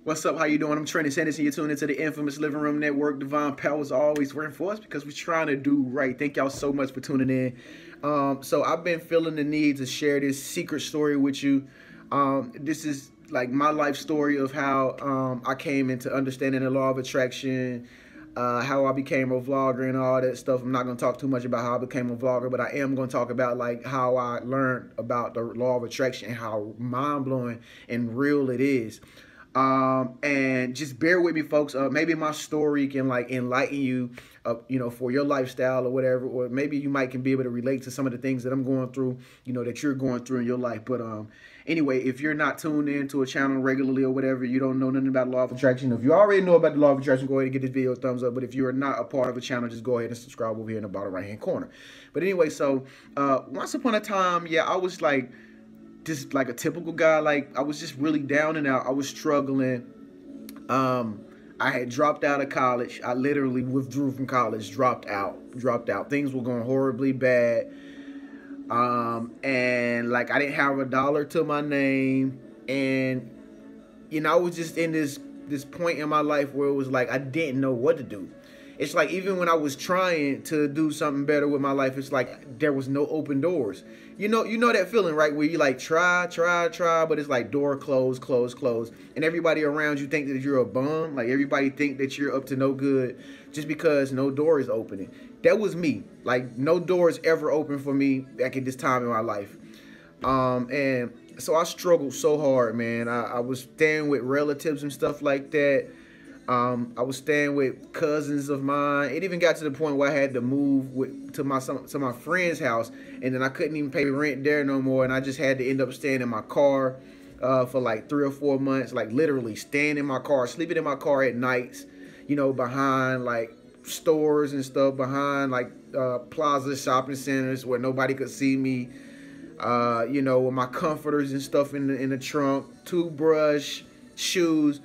What's up? How you doing? I'm Trenius, and you're tuning into the infamous Living Room Network. Divine Powers always working for us because we're trying to do right. Thank y'all so much for tuning in. So I've been feeling the need to share this secret story with you. This is like my life story of how I came into understanding the law of attraction, how I became a vlogger and all that stuff. I'm not going to talk too much about how I became a vlogger, but I am going to talk about like how I learned about the law of attraction and how mind-blowing and real it is. And just bear with me, folks. Maybe my story can like enlighten you, for your lifestyle or whatever, or maybe you can be able to relate to some of the things that I'm going through, that you're going through in your life. But anyway, if you're not tuned into a channel regularly or whatever, you don't know nothing about the law of attraction. If you already know about the law of attraction, go ahead and give this video a thumbs up. But if you are not a part of the channel, just go ahead and subscribe over here in the bottom right-hand corner. But anyway, so once upon a time, yeah, I was like just like a typical guy. Like I was just really down and out. I was struggling. I had dropped out of college. I literally withdrew from college, dropped out. Things were going horribly bad. And like I didn't have $1 to my name. And I was just in this point in my life where it was like I didn't know what to do. It's like even when I was trying to do something better with my life, it's like there was no open doors. You know that feeling, right? Where you like try, but it's like door closed, and everybody around you think that you're a bum. Like everybody think that you're up to no good just because no door is opening. That was me. Like no doors ever open for me back at this time in my life. And so I struggled so hard, man. I was staying with relatives and stuff like that. I was staying with cousins of mine. It even got to the point where I had to move to my friend's house, and then I couldn't even pay rent there no more, and I just had to end up staying in my car for like 3 or 4 months, like literally staying in my car, sleeping in my car at nights, behind like stores and stuff, behind like plaza shopping centers where nobody could see me, with my comforters and stuff in the trunk, toothbrush, shoes.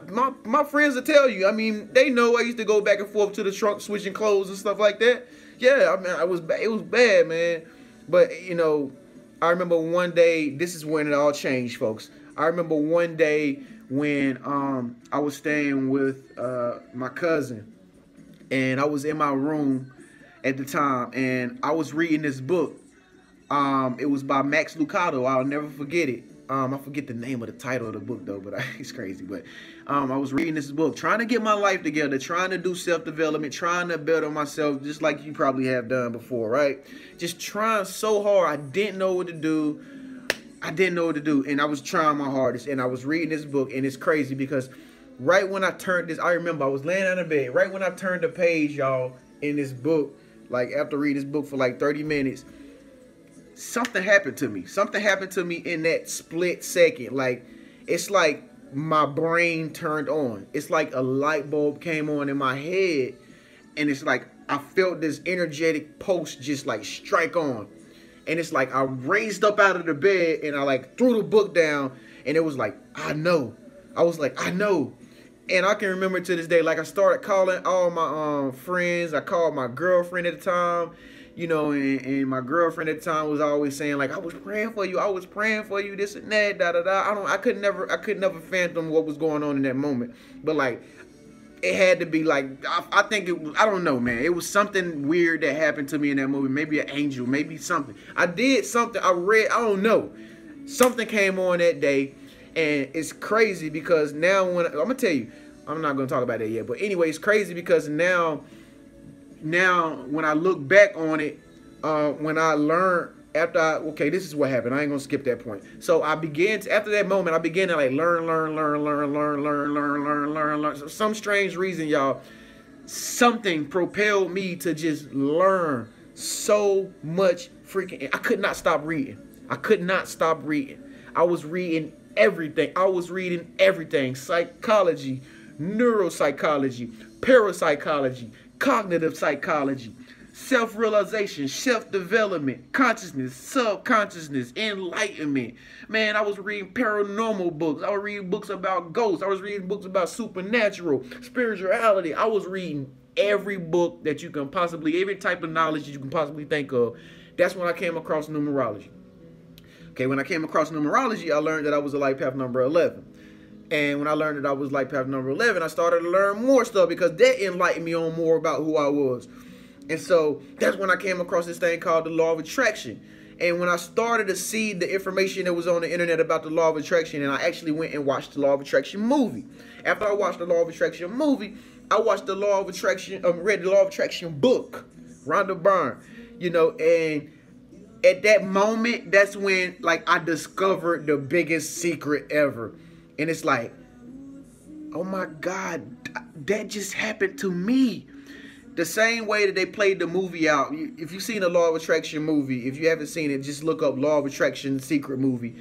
My friends will tell you. I mean, they know I used to go back and forth to the trunk, switching clothes and stuff like that. Yeah, I mean, it was bad, man. But I remember one day. This is when it all changed, folks. I remember one day when I was staying with my cousin, and I was in my room at the time, and I was reading this book. It was by Max Lucado. I'll never forget it. I forget the name of the title of the book though, but it's crazy. But I was reading this book, trying to get my life together, trying to do self-development, trying to better myself, just like you probably have done before, right? Just trying so hard. I didn't know what to do. And I was trying my hardest, and I was reading this book, and it's crazy because right when I turned this, I remember I was laying on the bed. Right when I turned the page, y'all, in this book, like after reading this book for like 30 minutes, something happened to me. Something happened to me in that split second. Like, it's like my brain turned on. It's like a light bulb came on in my head. And it's like I felt this energetic pulse just like strike on. And it's like I raised up out of the bed and I like threw the book down. And it was like, I know. I was like, I know. And I can remember to this day, like I started calling all my friends. I called my girlfriend at the time. And my girlfriend at the time was always saying like, I was praying for you, this and that, I could never fathom what was going on in that moment. But like, it had to be like, I think it was, I don't know, man. It was something weird that happened to me in that movie. Maybe an angel, maybe something. I did something, I read, I don't know. Something came on that day, and it's crazy because now I'm gonna tell you, I'm not gonna talk about that yet. But anyway, it's crazy because now when I look back on it, when I learned okay, this is what happened. I ain't gonna skip that point. So I began to, after that moment, I began to like learn. For some strange reason, y'all, something propelled me to just learn so much freaking. I could not stop reading. I was reading everything. Psychology, neuropsychology, parapsychology, cognitive psychology, self-realization, self-development, consciousness, subconsciousness, enlightenment. Man, I was reading paranormal books. I was reading books about ghosts. I was reading books about supernatural, spirituality. I was reading every book that you can possibly, every type of knowledge that you can possibly think of. That's when I came across numerology. Okay, when I came across numerology, I learned that I was a life path number 11. And when I learned that I was life path number 11, I started to learn more stuff because that enlightened me on more about who I was. And so that's when I came across this thing called the law of attraction. And when I started to see the information that was on the internet about the law of attraction, and I actually went and watched the law of attraction movie. After I watched the law of attraction movie, I watched the law of attraction, read the law of attraction book, Rhonda Byrne, you know, and at that moment, that's when like I discovered the biggest secret ever. And it's like, oh my God, that just happened to me. The same way that they played the movie out. If you've seen a Law of Attraction movie, if you haven't seen it, just look up Law of Attraction Secret movie.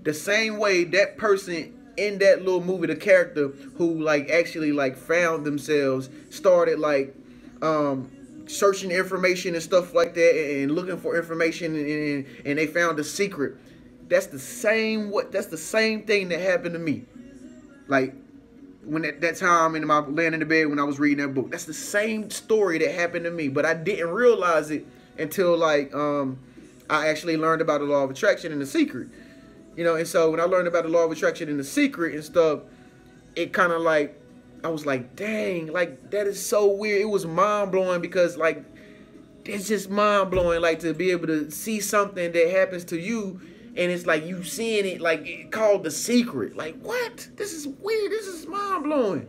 The same way that person in that little movie, the character who like actually like found themselves, started like searching information and stuff like that and looking for information and they found the secret. That's the same thing that happened to me. Like when at that time in my laying in the bed when I was reading that book. That's the same story that happened to me, but I didn't realize it until like I actually learned about the law of attraction and the secret. You know, and so when I learned about the law of attraction and the secret and stuff, it kind of like I was like, dang, like that is so weird. It was mind-blowing because like it's just mind-blowing like to be able to see something that happens to you and it's like you seeing it like it called the secret. Like, what? This is weird. This is mind-blowing.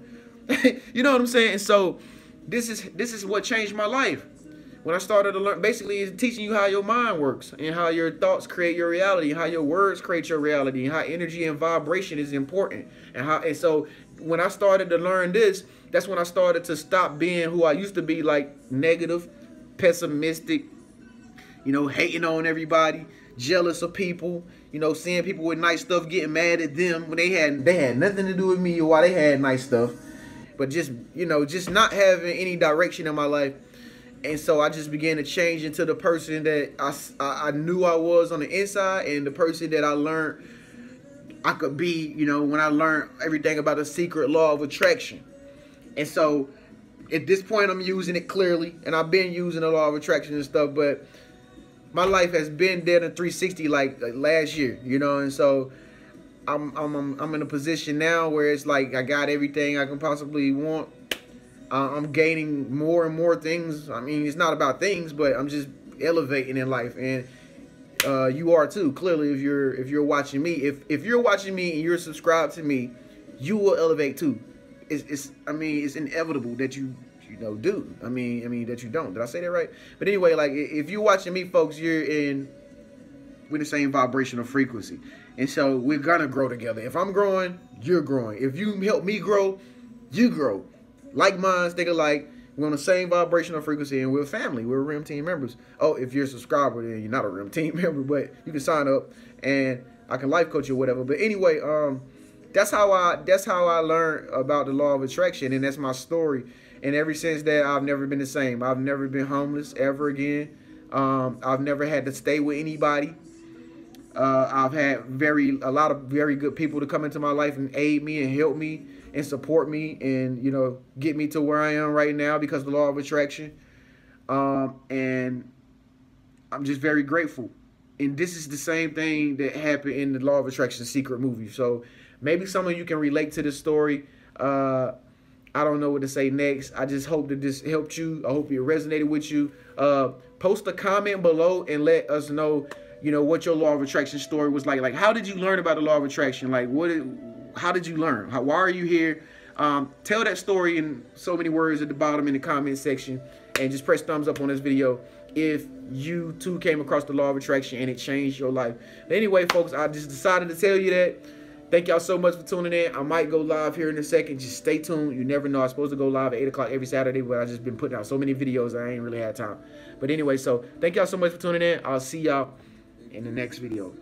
You know what I'm saying? And so this is what changed my life. When I started to learn, basically it's teaching you how your mind works and how your thoughts create your reality, how your words create your reality, and how energy and vibration is important. And so when I started to learn this, that's when I started to stop being who I used to be, like negative, pessimistic, you know, hating on everybody, jealous of people, you know, seeing people with nice stuff, getting mad at them when they had nothing to do with me or why they had nice stuff, but just, you know, just not having any direction in my life. And so I just began to change into the person that I knew I was on the inside and the person that I learned I could be, you know, when I learned everything about the secret law of attraction. And so at this point, I'm using it clearly, and I've been using the law of attraction and stuff, but my life has been dead in 360 like last year, you know, and so I'm in a position now where it's like I got everything I can possibly want. I'm gaining more and more things. I mean, it's not about things, but I'm just elevating in life, and you are too. Clearly, if you're watching me, if you're watching me and you're subscribed to me, you will elevate too. I mean, it's inevitable that you do. I mean that you don't. Did I say that right? But anyway, like if you're watching me, folks, we're in the same vibrational frequency, and so we're gonna grow together. If I'm growing, you're growing. If you help me grow, you grow. Like minds, think alike. We're on the same vibrational frequency, and we're family. We're RIM team members. Oh, if you're a subscriber, then you're not a RIM team member, but you can sign up, and I can life coach you or whatever. But anyway, that's how I learned about the law of attraction, and that's my story. And ever since that, I've never been the same. I've never been homeless ever again. I've never had to stay with anybody. I've had a lot of very good people to come into my life and aid me and help me and support me and, you know, get me to where I am right now because of the law of attraction. And I'm just very grateful. And this is the same thing that happened in the Law of Attraction Secret movie. So maybe some of you can relate to this story. I don't know what to say next. I just hope that this helped you. I hope it resonated with you. Post a comment below and let us know, you know, what your law of attraction story was like. Like, how did you learn about the law of attraction? Like, how did you learn? Why are you here? Tell that story in so many words at the bottom in the comment section, and just press thumbs up on this video if you too came across the law of attraction and it changed your life. But anyway, folks, I just decided to tell you that. Thank y'all so much for tuning in. I might go live here in a second. Just stay tuned. You never know. I'm supposed to go live at 8 o'clock every Saturday, but I've just been putting out so many videos I ain't really had time. But anyway, so thank y'all so much for tuning in. I'll see y'all in the next video.